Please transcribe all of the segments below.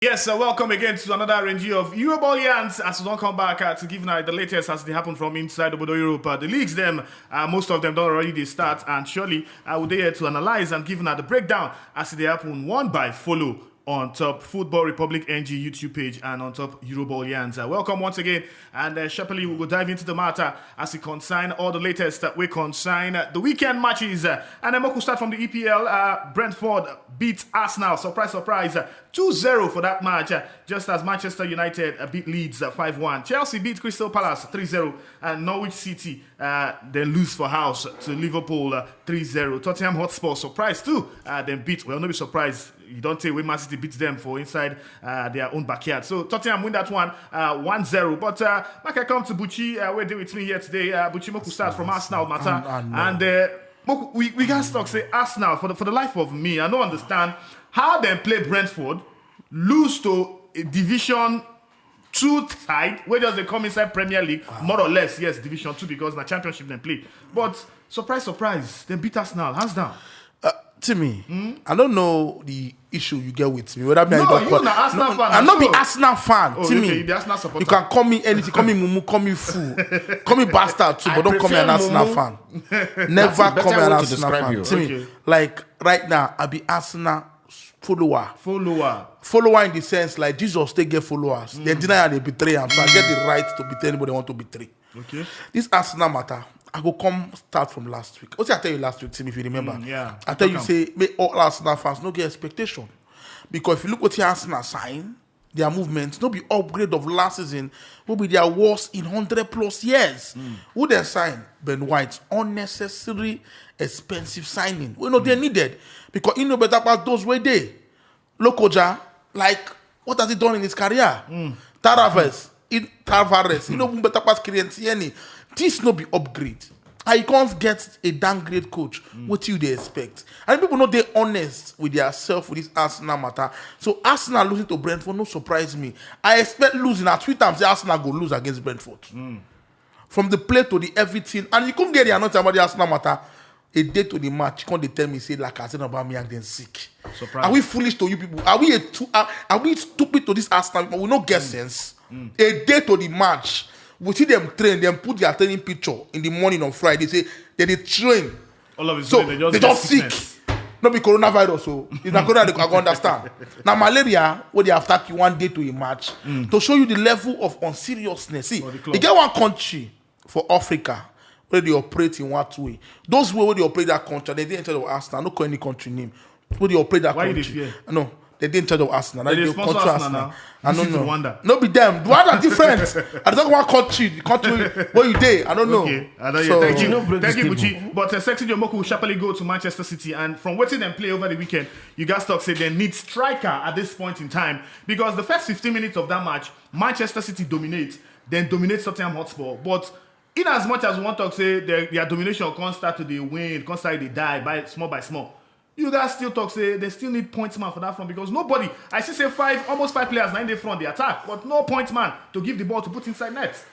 Yes, welcome again to another range of Euroball as we don't come back to give now the latest as they happen from inside Obodo Europe. The leagues, most of them don't already they start, and surely I will there to analyze and give now the breakdown as they happen one by follow on top Football Republic NG YouTube page and on top Euroball welcome once again, and sharply we will dive into the matter as we consign all the latest that we consign the weekend matches, and then we'll start from the EPL. Brentford beat Arsenal, surprise, 2-0 for that match, just as Manchester United beat Leeds 5-1. Chelsea beat Crystal Palace 3-0, and Norwich City then lose for house to Liverpool 3-0. Tottenham Hotspur surprise too, then beat, well, no be surprised. You don't take away Man City beats them for inside their own backyard. So Tottenham win that one 1-0. But like I come to Buchi, we're there with me here today. Buchi, Moku start from Arsenal matter. And we got to say Arsenal, for the life of me, I don't understand how they play Brentford, lose to a Division 2 side, where does they come inside Premier League, more or less, yes, Division 2 because the Championship they play. But surprise, they beat Arsenal, hands down. Timi, I don't know the issue you get with me. Whether I'm not Arsenal fan. I'm not the Arsenal fan. Oh, Timi, okay, the Arsenal supporter. You can call me anything. Call me Mumu. Call me fool. Call me bastard too, but don't call me an Arsenal fan. Never call me an Arsenal fan. Timi, okay. Like right now, I be Arsenal follower in the sense like Jesus take get followers. They deny and they betray him, so I get the right to betray anybody they want to betray. Okay. This Arsenal matter, I go start from last week. What did I tell you last week, Tim, if you remember? Yeah. I tell you, say, make all Arsenal fans no get expectation. Because if you look what the Arsenal sign, their movements, no be upgrade of last season, will be their worst in 100+ years. Who they sign? Ben White. Unnecessary, expensive signing. We know they needed. Because you know better about those way they. Lokoja, like, what has he done in his career? Tavares, you know better about Kylian. This no be upgrade. I can't get a downgrade coach. What you they expect? And people know they're honest with themselves with this Arsenal matter. So Arsenal losing to Brentford no surprise me. I expect losing at 3 times. Arsenal go lose against Brentford. From the play to the everything, and you couldn't get the announcement about the Arsenal matter. A day to the match, you can't tell me say like I said about me and then sick. Surprise. Are we foolish to you people? Are we stupid to this Arsenal people? We no get sense. A day to the match. We see them train, them put their training picture in the morning on Friday. Say they train. All of it, so they just sick. Not be coronavirus, so it's not corona. I can understand. Now malaria, where they attack you one day to a match to show you the level of unseriousness. See, they get one country for Africa where they operate in what way. Those where they operate that country, they didn't tell Arsenal. I don't call any country name. Where they operate that country. Why they fear? No. They didn't charge of Arsenal. They sponsor Arsenal now. I don't know. Rwanda. No be them. Rwanda different. I don't want country where you there. I don't know. Okay. Thank you, Buchi. But Sexy Jomoku will sharply go to Manchester City, and from watching them play over the weekend, you guys talk say they need striker at this point in time because the first 15 minutes of that match, Manchester City dominate Tottenham Hotspur. But in as much as we want to say their domination can't start to the win, can't start to die by small. You guys still talk say they still need point man for that front because nobody, I see say almost five players now in the front the attack, but no point man to give the ball to put inside net.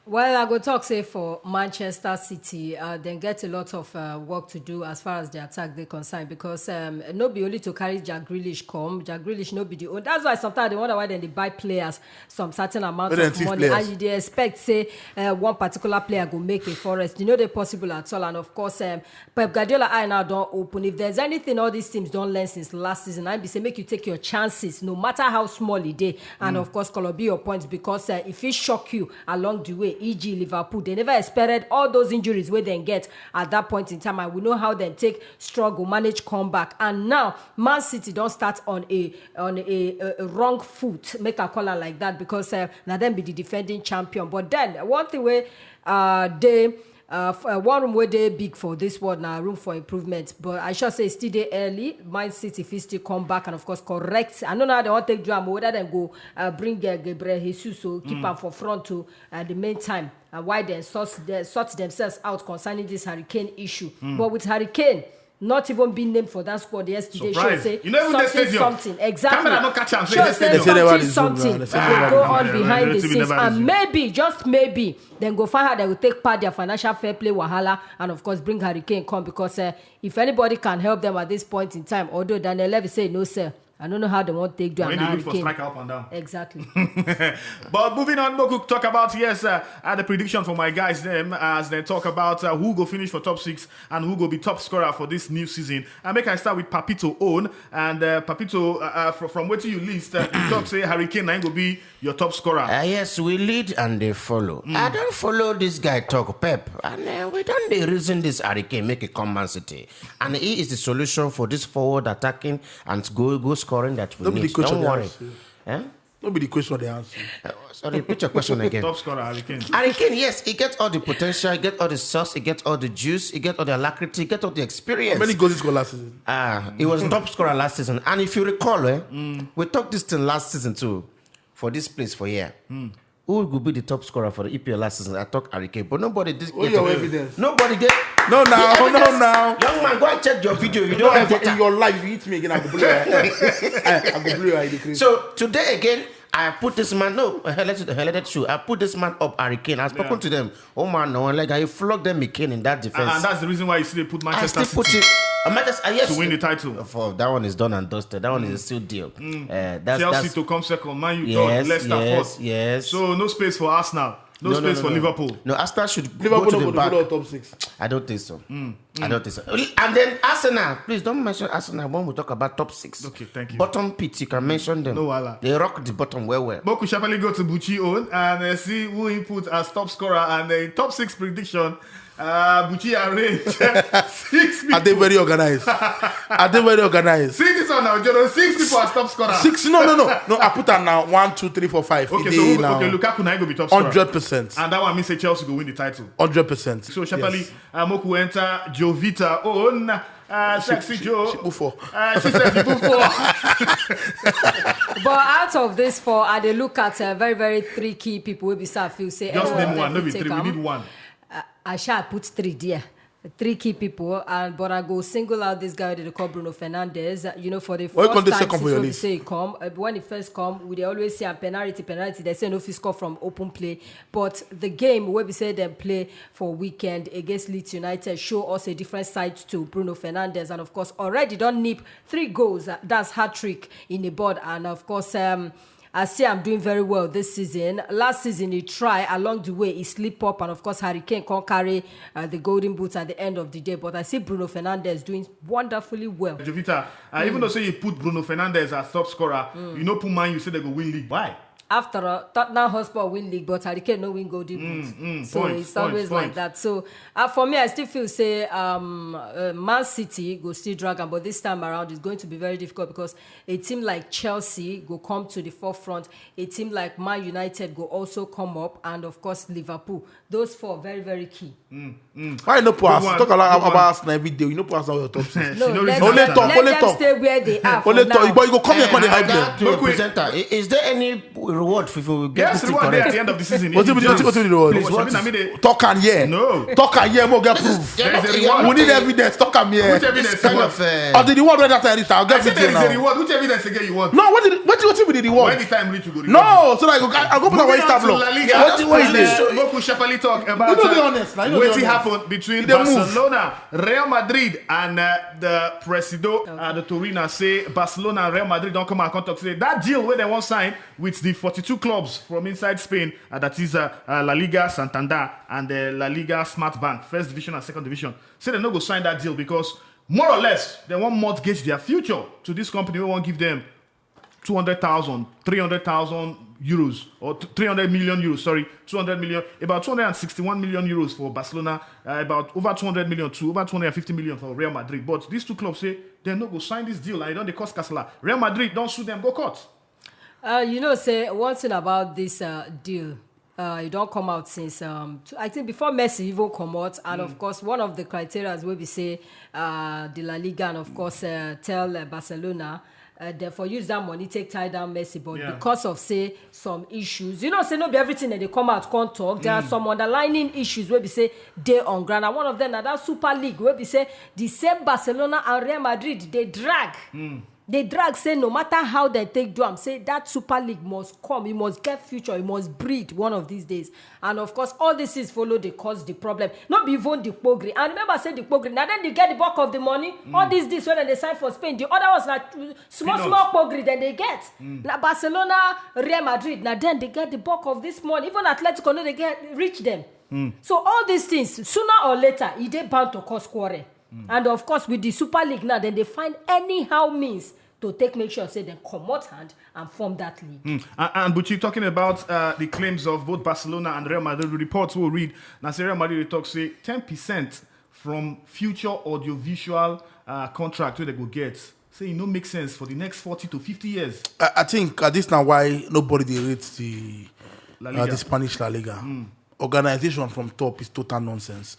Well, I go talk say for Manchester City, they get a lot of work to do as far as the attack they concern because no be only to carry Jack Grealish come. Jack Grealish no be the only. That's why sometimes they wonder why they buy players some certain amount of money and they expect say one particular player go make a forest. You know they're possible at all, and of course Pep Guardiola eye now don't open. If there's anything all these teams don't learn since last season, I be say make you take your chances no matter how small it is, and of course color be your points because if it shock you along the way. E.g. Liverpool, they never expected all those injuries where they get at that point in time, and we know how they take struggle, manage comeback, and now Man City don't start on a wrong foot, make a caller like that because now them be the defending champion. But then one thing where one room where they big for this one now room for improvement, but I should say still they early. Man City if still come back and of course correct. I know now they want to take drama whether they go bring Gabriel Jesus so keep him for front to the main time and why they sort themselves out concerning this Hurricane issue. But with Hurricane not even being named for that squad yesterday. Surprise. Say you know something. Exactly. Camera not catch him. Something. They go on behind the scenes, and maybe, just maybe, then go find how they will take part their financial fair play wahala, and of course bring Hurricane come because if anybody can help them at this point in time, although Daniel Levy say no sir, I don't know how they want to take do When an they look for Hurricane. striker up and down. Exactly. But moving on, we'll talk about, the prediction for my guys them as they talk about who go finish for top 6 and who go be top scorer for this new season. And make I start with Papito own. And Papito, from what you list, you talk say Hurricane ain't go be your top scorer. Yes, we lead and they follow. I don't follow this guy talk Pep. And we don't the reason this Hurricane make a come Man City. And he is the solution for this forward attacking and go scoring that we Don't be need. the coach Don't of the worry. house. Eh? Don't be the question of the answer. Sorry, repeat your question again. Top scorer Hurricane. Hurricane, yes, he gets all the potential, he gets all the sauce, he gets all the juice, he gets all the alacrity, he gets all the experience. How many goals he scored last season? He was top scorer last season. And if you recall, we talked this thing last season too, for this place for here. Who would be the top scorer for the EPL last season? I talk Hurricane, but nobody did. What your evidence? Nobody get. No, now. Young man, go and check your video. You don't have In data. your life, you hit me again, I go blow I go blow you. So today again, I put this man. No, I highlighted shoe. I put this man up Hurricane. I've spoken to them. Oh man, no, like I flogged them again in that defense. And that's the reason why you see they put I Manchester still put City it. Yes, to win the title. For that one is done and dusted. That one is a still deal. Chelsea to come second, Man U Yes, third, Leicester yes, fourth. yes. So no space for Arsenal. No space for Liverpool. No, Arsenal should Liverpool go to the no back. go to top 6. I don't think so. I don't think so. And then Arsenal, please don't mention Arsenal when we talk about top 6. Okay, thank you. Bottom pit, you can mention them. No wala. They rock the bottom well. But we shall go to Buchi own and see who he put as top scorer and the top 6 prediction. Buchi arranged 6 people. Are they very organized? Are they very organized? See this one now, Jordan. 6 people as top scorer. 6? No. I put that now. 1, 2, 3, 4, 5. Okay, so Lukaku now go be top scorer. 100%. And that one means say Chelsea go win the title. 100%. So Shapali, Moku enter Jovita own. Sexy Joe. She put 4. She said she put 4. But out of this 4, I dey look at very, very 3 key people. We feel say Just any name of one. them No be fit 3. take We am. need 1. I shall put 3 there. 3 key people, but I go single out this guy they call Bruno Fernandes. For the Why first can't they time second for since your we list? say he come, when he first come, we dey always say penalty. They say no fit score from open play, but the game where we say them play for weekend against Leeds United show us a different side to Bruno Fernandes, and of course already don't nip 3 goals. That's hat-trick in the board, and of course. I see I'm doing very well this season. Last season, he tried. Along the way, he slipped up. And, of course, Hurricane can't carry the golden boots at the end of the day. But I see Bruno Fernandes doing wonderfully well. Jovita, even though say you put Bruno Fernandes as top scorer, you know put Man, you say they go win league. Why? After all, Tottenham Hotspur win league, but Hurricane no win golden boots. So it's always like that. So for me, I still feel say Man City go still drag am, but this time around it's going to be very difficult because a team like Chelsea go come to the forefront. A team like Man United go also come up, and of course Liverpool. Those 4 very, very key. Why no put us? one. Talk a lot Good one. about Arsenal every day. You know put us on your top 6. No, no let, reason let, after let that. Only them talk. stay where they are for Only now. talk. But you go come here and hype them. To a Look, we- presenter, is there any reward if we get Yes, this thing reward there at correct? the end of the season. What's If the you what's just- the reward? Please, what I mean, they- Talk and hear. No. Talk and hear. More get proof. There's a You're reward. not We need a- evidence. Talk and hear. Which evidence It's kind you of want? Or the reward right after this. I'll I get said there video is a now. reward. Which evidence again you want? No, what will be the reward? When the time reach, you go. No, so like I'll go put on Moving Insta on to blog. La Liga. What is this? Moku Shapali talk about You know the honest, now, you know the what honest. happened between They move. Barcelona, Real Madrid, and the Presido, the Torino say Barcelona and Real Madrid don't come and contact say that deal where they want sign with the 42 clubs from inside Spain, that is La Liga Santander and La Liga Smart Bank, first division and second division. Say they no go sign that deal because more or less they want mortgage their future to this company. We won't give them 200,000, 300,000 euros, or 300 million euros, 200 million, about 261 million euros for Barcelona, about over 200 million to over 250 million for Real Madrid. But these 2 clubs say they're not going to sign this deal and it don't they cost Casala. Real Madrid don't sue them, go court. Say one thing about this deal. It don't come out since I think before Messi even come out, and of course one of the criteria where we say the La Liga and of course tell Barcelona therefore use that money take tie down Messi, but because of say some issues, say no be everything that they come out can't talk. There are some underlying issues where we say they on ground, and one of them that Super League where we say the same Barcelona and Real Madrid they drag. They drag say no matter how they take do am, say that Super League must come, it must get future, it must breed one of these days. And of course, all this is follow the cause the problem. Not be even the Pogri. And remember, say the Pogri. Now then they get the bulk of the money. All this when they sign for Spain. The other ones na small Pogri then they get. Now Barcelona, Real Madrid. Now then they get the bulk of this money. Even Atletico, no, they reach them. So all these things, sooner or later, it they bound to cause quarrel. And of course, with the Super League now, then they find anyhow means to make sure say they come out hand and form that league. And Buchi, talking about the claims of both Barcelona and Real Madrid, the reports will read, now say Real Madrid talk say 10% from future audiovisual contract where they go get. Say it no make sense for the next 40 to 50 years. I think this now why nobody they rate the Spanish La Liga. Organization from top is total nonsense.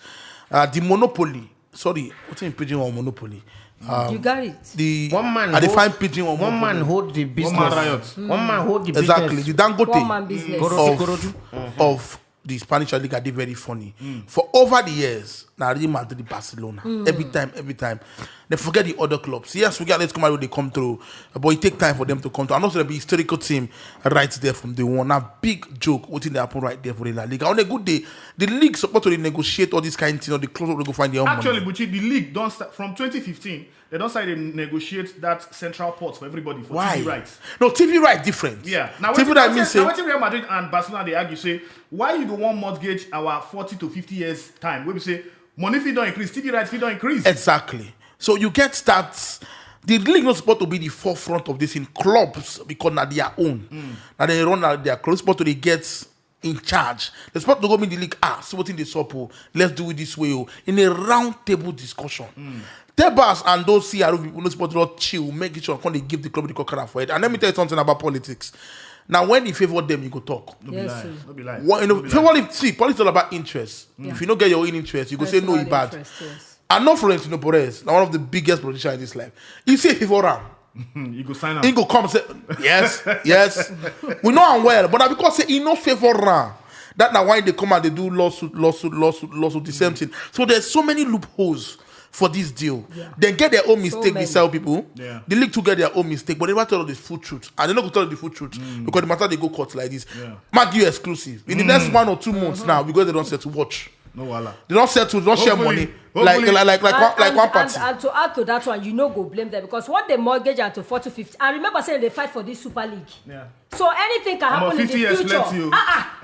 The monopoly. Sorry, what's in pidgin on monopoly? You got it. The one man define pidgin on one man hold the business. One man riot. One man hold the exactly business. the Dangote One man business. of the Spanish La Liga. They very funny. For over the years, now Real Madrid, Barcelona, every time, they forget the other clubs. Yes, we got let's come out when they come through, but it take time for them to come through. And also the historical team right there from day one. Now big joke, what thing they happen right there for the La Liga. On a good day, the league supposed to negotiate all this kind of thing, or the clubs will go find their own Actually, money. Buchi, the league don't start from 2015. They don't start to negotiate that central port for everybody for Why? TV rights. No, TV right different. Yeah. Now, TV right means now, Real Madrid and Barcelona they argue say why you don't want mortgage our 40 to 50 years time? Where we say money fee don't increase, TV rights fee don't increase. Exactly. So you get stats. The league not supposed to be the forefront of this in clubs because now their own. Now they run out their clubs, supposed to they get in charge. They're supposed to go in the league. So what in the suppo? Let's do it this way. In a round table discussion. Tebas and those CRO people not supposed to chill, make it sure when they give the club the coconut for it. And let me tell you something about politics. Now, when you favor them, you go talk. Yes, sir. Don't be lying. See, politics is all about interest. If you don't get your own interest, you go say no, it's bad. Yes. I'm not Florentino Perez, now one of the biggest politicians in this life. You say favor him. You go sign up. He go come and say, yes. We know I'm well, but because say he no favor him. That now why they come and they do lawsuit, the same thing. So there's so many loopholes for this deal. They get their own mistake, they sell people. Yeah. The league to get their own mistake, but they never tell the full truth. And they not go tell the full truth because the matter they go court like this. Mark you exclusive. In the next 1 or 2 months now, because they don't set to watch. No wala. They don't set to, don't share money. Hopefully. Like one party. And to add to that one, you know go blame them because what they mortgage and to 40 50. And remember saying they fight for this Super League. Yeah. So anything can happen in the 50 years future. plenty.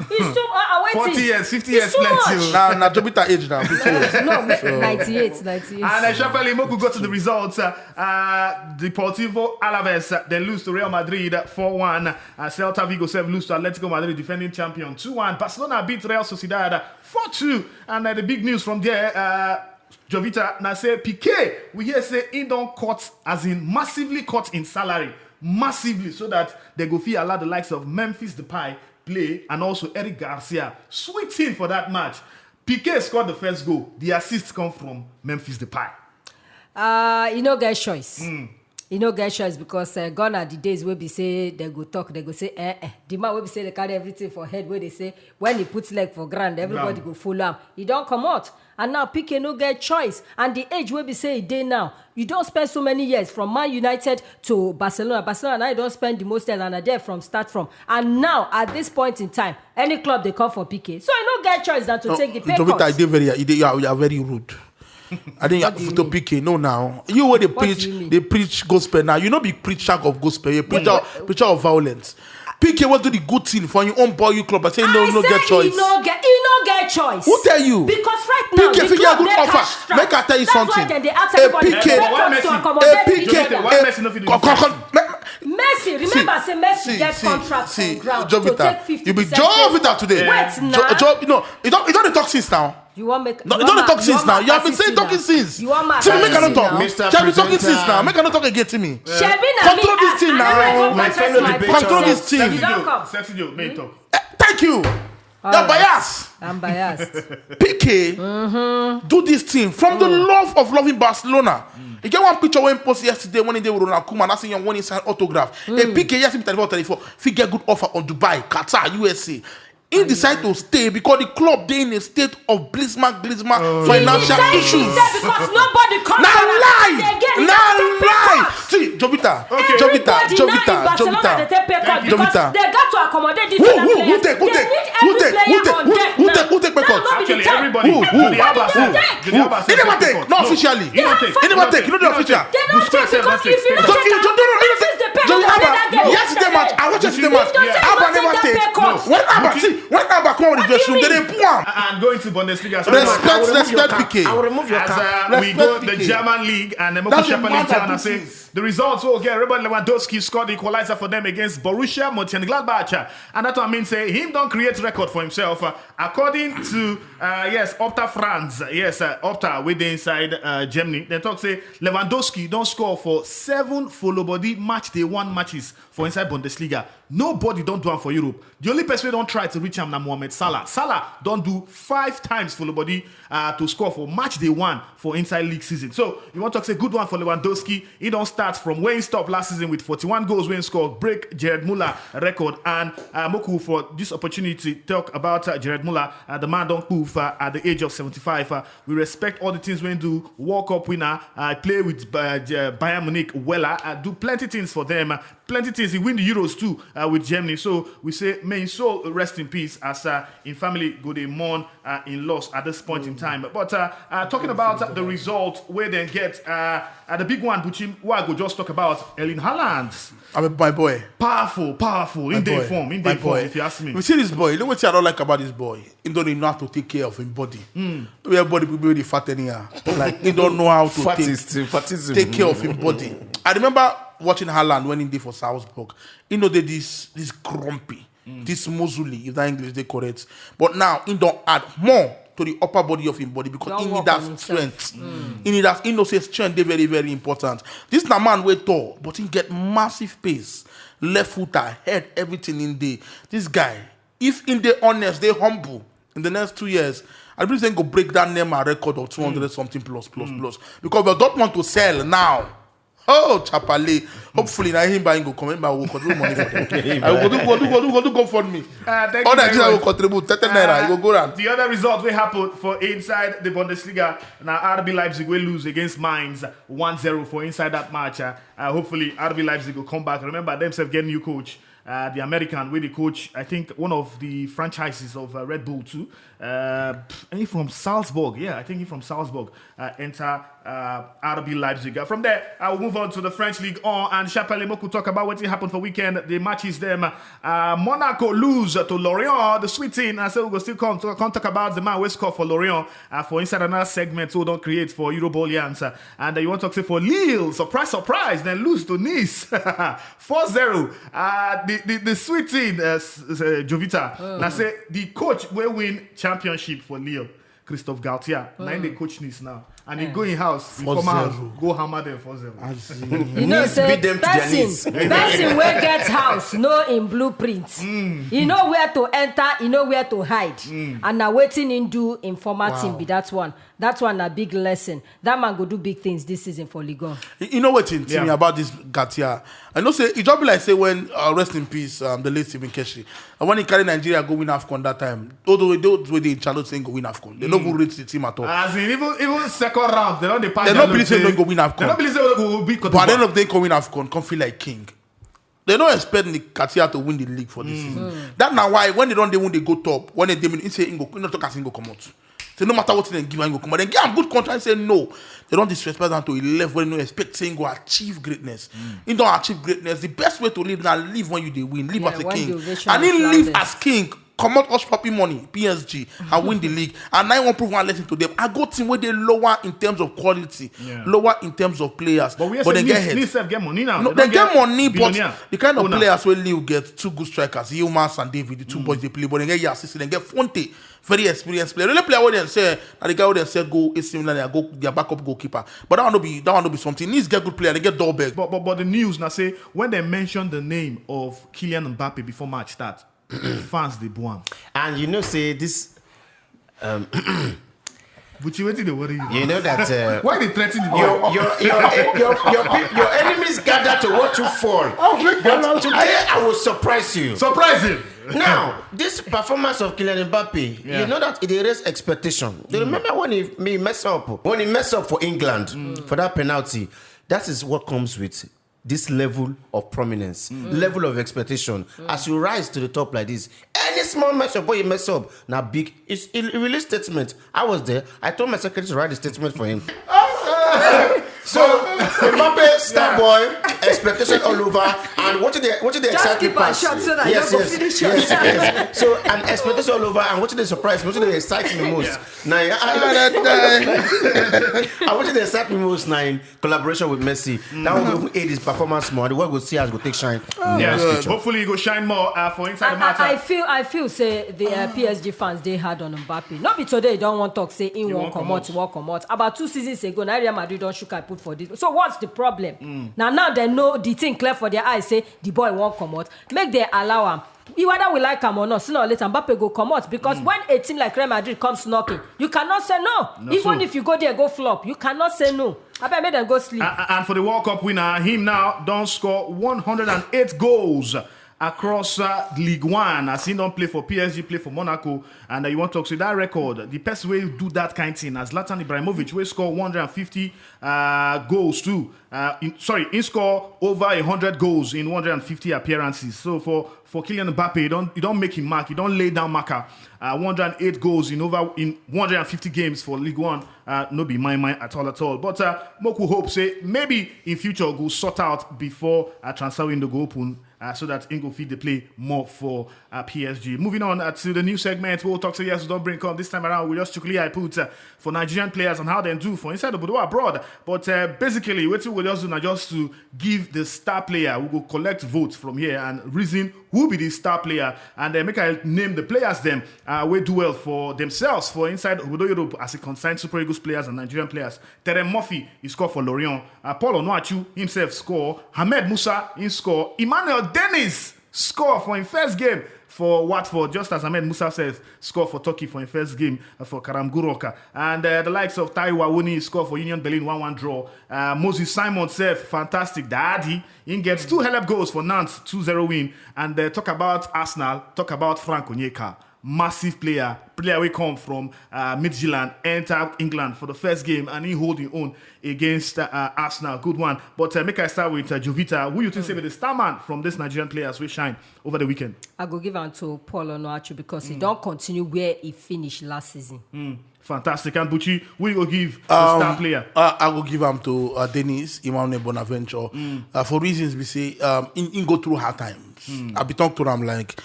It's too waiting. 40 years, 50 It's years too plenty. much. Now Jovita age now. 50 years. No, 98. And sharply, Moku got to the results. Deportivo Alaves, they lose to Real Madrid 4-1. Celta Vigo 7 lose to Atletico Madrid, defending champion 2-1. Barcelona beat Real Sociedad 4-2. And the big news from there, Jovita, now say Piqué, we hear say he don't cut, as in massively cut in salary. Massively, so that they go feel allow the likes of Memphis Depay play and also Eric Garcia. Sweet thing for that match. Piqué scored the first goal. The assist come from Memphis Depay. You no get choice. You no get choice because gone are the days where we say they go talk, they go say the man where we say they carry everything for head where they say when he puts leg for ground, everybody go follow him. He don't come out. And now Piqué no get choice. And the age where we say day now, you don't spend so many years from Man United to Barcelona. Barcelona now you don't spend the most years and are there from start from. And now at this point in time, any club they come for Piqué. So you no get choice than to take the pay Jovita, cut. you are very rude. I think you have to Piqué. No, now you where they preach gospel. Now you know be preacher of gospel. You preacher of violence. Piqué will do the good thing for your own boy club. I say no get choice. He no get choice. Who tell you? Because right now Piqué the club good they offer. cash strapped. Make I tell you That's something. why then they ask everybody Piqué, to why come to Messi? accommodate Piqué, why Messi no fit do this? Messi, remember say Messi get contract on ground to Jovita, take 50%. you be Jovita today. Wait now. No, you don't talk since now. You want make No, you don't talk since now. You have been saying talking since. You want Timi, make I not talk. Mr. You have been talking Presenter. since now. Make I not talk again, Timi. Control this thing now. My fellow debaters. Control this thing. You don't come. Sexy Joe, may talk. Thank you. You're biased. I'm biased. Piqué do this thing from the love of loving Barcelona. You get one picture when post yesterday when they were Ronald Koeman asking your one inside autograph. And Piqué yesterday 34, he get good offer on Dubai, Qatar, USA. He decided to stay because the club they in a state of financial issues. Because nobody comes Now lie. See, Jovita. Okay. Everybody now in Barcelona, they take pay cut because they got to accommodate these other players. Who take pay cut? Actually, everybody. The Alba said. He never take. Not officially. He never take. You know the official. They don't take because if you don't take Yes, it's the match. I watch the match. Alba never take. When Alba come on the dressing room, they pull him. And going to Bundesliga. Respect PK. I will remove your cap. We go the German league and Moku Shepherd and say the results will get Robert Lewandowski scored the equalizer for them against Borussia Mönchengladbach, and that one means say him don't create record for himself according to Opta France, Opta with the inside Germany. They talk say Lewandowski don't score for 7 follow body match day 1 matches for inside Bundesliga. Nobody don't do one for Europe. The only person who don't try to reach him na Mohamed Salah. Salah don't do 5 times follow body to score for match day 1 for inside league season. So you want to say good one for Lewandowski. He don't start from where he stopped last season with 41 goals when he scored, break Gerard Muller record. And Moku for this opportunity talk about Gerard Muller. The man don't move at the age of 75. We respect all the things when do World Cup winner. Play with Bayern Munich well. Do plenty things for them. Plenty things. He win the Euros too with Germany. So we say may his soul rest in peace as in family go they mourn in loss at this point in time. But talking about the result where they get the big one, Buchi, what I go just talk about Erling Haaland. My boy. Powerful. In day form, if you ask me. We see this boy. You know what I don't like about this boy? He don't even know how to take care of his body. Everybody people really fat anyhow. Like he don't know how to take care of his body. I remember watching Haaland when he did for Salzburg. You know they this grumpy, this muscly, if that English they correct. But now he don't add more to the upper body of his body because he need that strength. He need that strength. They very, very important. This na man way tall, but he get massive pace, left footer, head, everything in there. This guy, if in the honest, they humble in the next 2 years, I believe they go break that name and record of 200 something plus. Because we don't want to sell now. Oh, Chapale. Hopefully, now him buying go come by will contribute money for them. I will go for me. All Nigeria will contribute 30 naira. You go around. The other result will happen for inside the Bundesliga. Now RB Leipzig will lose against Mainz 1-0 for inside that match. Hopefully, RB Leipzig will come back. Remember themselves getting new coach. The American with the coach, I think one of the franchises of Red Bull too. And he from Salzburg. Yeah, I think he from Salzburg. Enter RB Leipzig. From there, I will move on to the French League on and Chapelle Moku talk about what happened for weekend. The matches them. Monaco lose to Lorient. The sweet thing. I said we will still come talk about the man who scored for Lorient for inside another segment so don't create for Eurobolians. And you want to talk say for Lille, surprise, then lose to Nice 4-0. The sweet thing, Jovita. Now say the coach will win championship for Lille, Christophe Galtier. Now they coach Nice now. And he go in house, in former house, go hammer them 4-0. You know, say beat them to their knees. person where gets house, know in blueprints. You know where to enter, you know where to hide. And now waiting in do informal team be that one. That one a big lesson. That man go do big things this season for Ligue 1. You know what in me about this Gatia? I know say it just be like say when rest in peace the late Stephen Keshi. And when he carry Nigeria go win AFCON that time, although they in Charlotte saying go win AFCON, they don't go reach the team at all. As in even second round, they don't They don't believe they don't go win AFCON. They don't believe they will beat Cote d'Ivoire. But at the end of the day, go win AFCON, come feel like king. They don't expect the Katia to win the league for this season. That's now why when they don't when they go top, when they demon, say Ingo, not talk as Ingo come out. So no matter what they give Ingo come out, then give them good contract and say no. They don't disrespect them to 11 when they don't expect saying go achieve greatness. You don't achieve greatness. The best way to live now live when you they win, live as a king. And then live as king. Come out hush puppy money, PSG, and win the league. And I won't prove one lesson to them. I go team where they lower in terms of quality, lower in terms of players. But they get head. Get money now. No, they get money, but the kind of players where Lille get 2 good strikers, Yilmaz and David, the 2 boys they play, but they get assisted, they get Fonte, very experienced player. The player where they say, and the guy where they say go AC Milan, go their backup goalkeeper. But that one no be something. Needs get good player, they get Dolberg. But the news now say when they mention the name of Kylian Mbappe before match start. Fans they boo. And you know, say this. But you waiting to worry. You know that. Why they threaten your enemies gather to watch you fall. But today I will surprise you. Surprise him. Now, this performance of Kylian Mbappe, you know that it raised expectation. Do you remember when he messed up? When he messed up for England for that penalty, that is what comes with this level of prominence, level of expectation. As you rise to the top like this, any small mess up, boy, you mess up, now big. It's a release statement. I was there. I told my secretary to write the statement for him. So, Mbappe, star boy, expectation all over, and what did they excite me past? Just keep a shot so that you don't finish your yes. So, an expectation all over, and what did they surprise me? What did they excite me most? Now, I what did they excite me most now in collaboration with Messi? That will aid his performance more. The world will see as will take shine. Yes, hopefully he go shine more for inside the matter. I feel say the PSG fans they had on Mbappe. Not be today don't want to talk say in one come out. About 2 seasons ago, now Real Madrid don't shook I put for this. So what's the problem? Now they know the thing clear for their eyes. Say the boy won't come out. Make they allow him. You whether we like him or not, sooner or later Mbappe go come out because when a team like Real Madrid comes knocking, you cannot say no. Even if you go there go flop, you cannot say no. I bet make them go sleep. And for the World Cup winner, him now don't score 108 goals across League One. As he don't play for PSG, play for Monaco, and you want to talk to that record. The best way to do that kind of thing as Zlatan Ibrahimovic, will score 150 goals too. He score over 100 goals in 150 appearances. So for Kylian Mbappe, you don't make him mark. You don't lay down marker. 108 goals in 150 games for League One. No be my mind at all. But Moku hope say maybe in future go sort out before transfer window go open. So that Ingo feed the play more for PSG. Moving on to the new segment, we'll talk to yes, don't bring up this time around. We just strictly I put for Nigerian players and how they do for inside the Bodo abroad. But basically, what we'll just do now just to give the star player, we will collect votes from here and reason who be the star player and make I name the players them we do well for themselves for inside Obodo Europe as it concerns Super Eagles players and Nigerian players. Terem Murphy he scored for Lorient. Paul Onuachu himself score. Hamed Musa in score. Emmanuel Dennis score for his first game for Watford, just as Ahmed Musa says, score for Turkey for his first game for Karamguroka. And the likes of Taiwo Awoniyi score for Union Berlin 1-1 draw. Moses Simon says, fantastic. Daddy, he gets 2 hell of goals for Nantes, 2-0 win. And talk about Arsenal, talk about Frank Onyeka. Massive player we come from Midtjylland, enter England for the first game, and he hold his own against Arsenal. Good one. But make I start with Jovita. Who you think say be the star man from this Nigerian players we shine over the weekend? I go give him to Paul Onuachu because he don't continue where he finished last season. Fantastic. And Buchi, who you go give the star player? I will give him to Dennis Emmanuel Bonaventure. For reasons we say, in go through hard times. I be talking to him like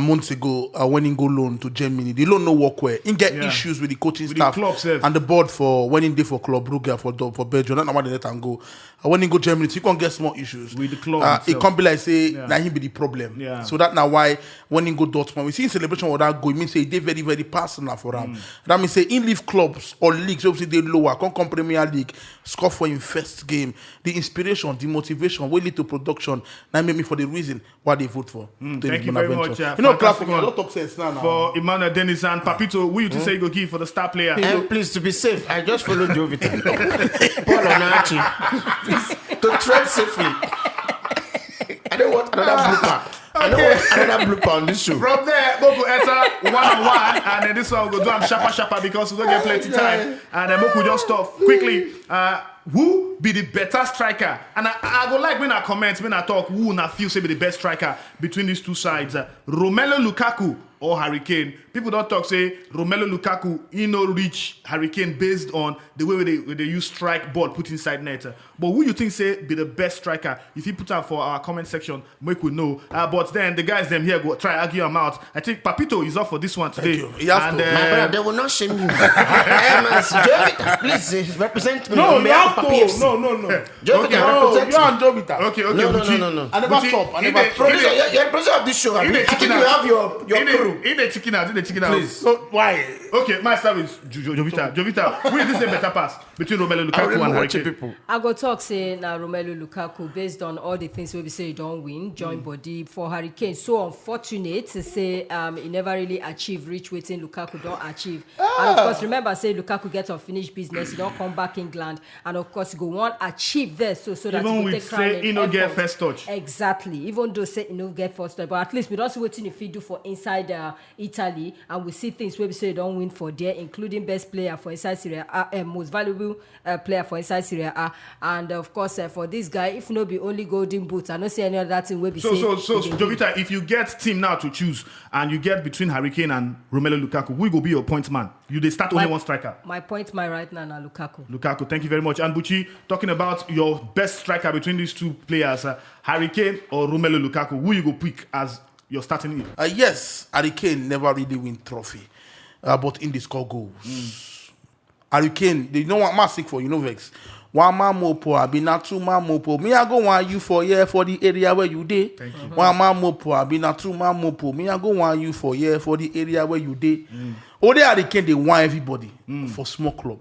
months ago when he go loan to Germany. They don't know work where. He get issues with the coaching with staff the club, and the board for when he did for Club Brugge for Belgium. That's not what they let him go. When he go Germany, so he can't get small issues with the club. It can't be like say now he be the problem. So that now why when he go Dortmund, we see in celebration with that go. It means say they very very personal for him. That means say in leave clubs or leagues obviously they lower. Can't come Premier League score for him first game. The inspiration, the motivation, will lead to production. That made me for the reason why they vote for. Thank you very much. You know, clap for me. I don't talk sense now. For Emmanuel Dennis and Papito, who you to say you go give for the star player? And please, to be safe, I just followed Jovita. Paul Onuachu. Please, to tread safely. I don't want another blooper. I don't want another blooper on this show. From there, Moku enter 1-on-1, and then this one will go do am sharper because we don't get plenty time. And then Moku just stop quickly. Who be the better striker? And I go like when I comment, when I talk, who na feel say be the best striker between these two sides? Romelu Lukaku or Harry Kane. People don't talk say Romelu Lukaku he no reach Harry Kane based on the way they use strike ball put inside net. But who you think say be the best striker? If you put out for our comment section, make we know. But then the guys them here go try argue them out. I think Papito is up for this one today. He has and, to. My brother, they will not shame you. Please represent me. No, you have to. PFC. No. Jovita, represent You are on Jovita. Okay, No. I never Buchi, stop. I he never dey- stop. he dey- You're the president of this show. I think you have your crew. In the chicken out. Please. So why? Okay, my start with Jovita. Jovita, who is this a better pass between Romelu Lukaku and Harry Kane? People. I go talk say na Romelu Lukaku based on all the things we say he don't win, join body for Harry Kane. So unfortunate to say he never really achieve reach waiting Lukaku don't achieve. And of course remember say Lukaku get unfinished business, he don't come back England, and of course he go want achieve there so that Even he with take crown say he no get first touch. Exactly. Even though say he no get first touch, but at least we don't see what if he do for inside Italy, and we see things where we say he don't win for there, including best player for inside Serie A, most valuable valuable player for inside Serie A. And of course, for this guy, if no be only golden boot, I don't see any other thing will be So Jovita, if you get team now to choose and you get between Harry Kane and Romelu Lukaku, who will be your point man? They start only one striker. My point man right now na Lukaku. Lukaku, thank you very much. And Buchi, talking about your best striker between these two players, Harry Kane or Romelu Lukaku, who you go pick as your starting in? Yes, Harry Kane never really win trophy, but in the score goals. Harry Kane, they know what man sick for, Vex. One man mopo, I be not two man mopo. Me I go want you for the area where you dey. One man mopo, I be not two man mopo. Me I go want you for the area where you dey. Only Harry Kane they want everybody for small club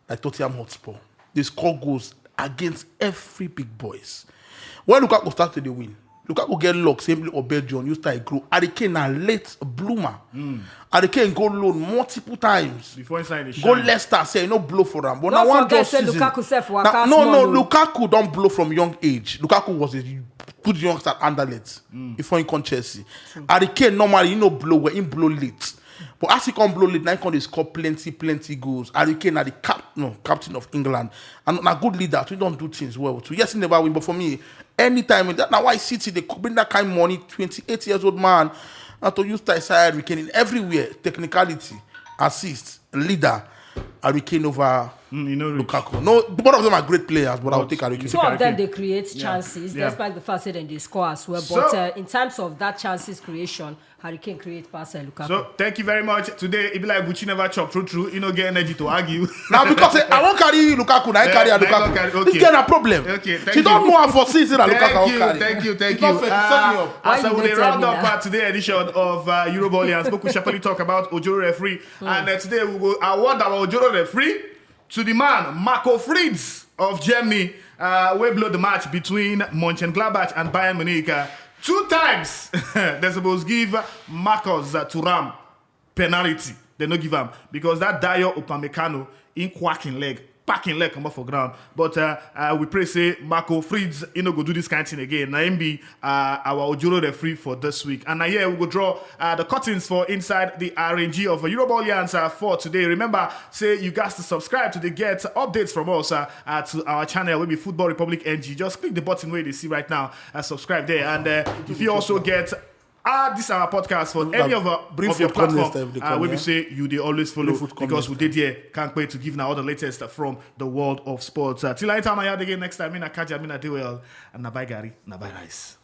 like Tottenham Hotspur. They score goals against every big boys. When Lukaku start to the win, Lukaku get luck, simply obey John, you start grow. Harry Kane a late bloomer. Harry Kane go loan multiple times. Before inside the go Leicester, say no blow for them. But Don't now one forget, just say season. Lukaku self Lukaku don't blow from young age. Lukaku was a good youngster at Anderlecht before he come Chelsea. Harry Kane normally no blow where he blow late. But as he come blow late, now he can score plenty goals. Harry Kane are the captain of England and a good leader. We don't do things well too. Yes, he never win, but for me, anytime that now why City they bring that kind of money, 28 years old man, and to use Harry Kane in everywhere, technicality, assist, leader, Harry Kane over Lukaku. No, both of them are great players, but I'll take Harry Kane. Two of them they create chances, despite the fact that they score as well. But So, in terms of that chances creation, Harry Kane create pass and Lukaku. So thank you very much. Today, it be like Buchi never chop through. You know, get energy to argue. Now because I won't carry Lukaku, I carry Lukaku. Okay. This get a problem. Okay, thank she you. don't know how for season that Lukaku won't carry. Thank you. It's not fair. Set me up. Why As you we dey round tell me up that? today's edition of Euroball and spoke with Shapali talk about Ojoro referee. And today we will award our Ojoro referee to the man, Marco Frieds of Germany, we blow the match between Mönchengladbach and Bayern Munich. 2 times they're supposed to give Marcus Thuram penalty. They don't give him because that Dayo Upamecano in quacking leg, packing leg come off for ground. But we pray say Marco Frieds, go do this kind of thing again. Now him be our Ojoro referee for this week. And here we go draw the curtains for inside the RNG of Euroball for today. Remember, say you guys to subscribe to get updates from us to our channel, will be Football Republic NG. Just click the button where you see right now and subscribe there. And if you also get this our podcast for any of your platform when we say you they always follow because we did here can't wait to give now all the latest from the world of sports. Till I time I had again next time, I catch you, I do well, and na bye Gary, na bye rice.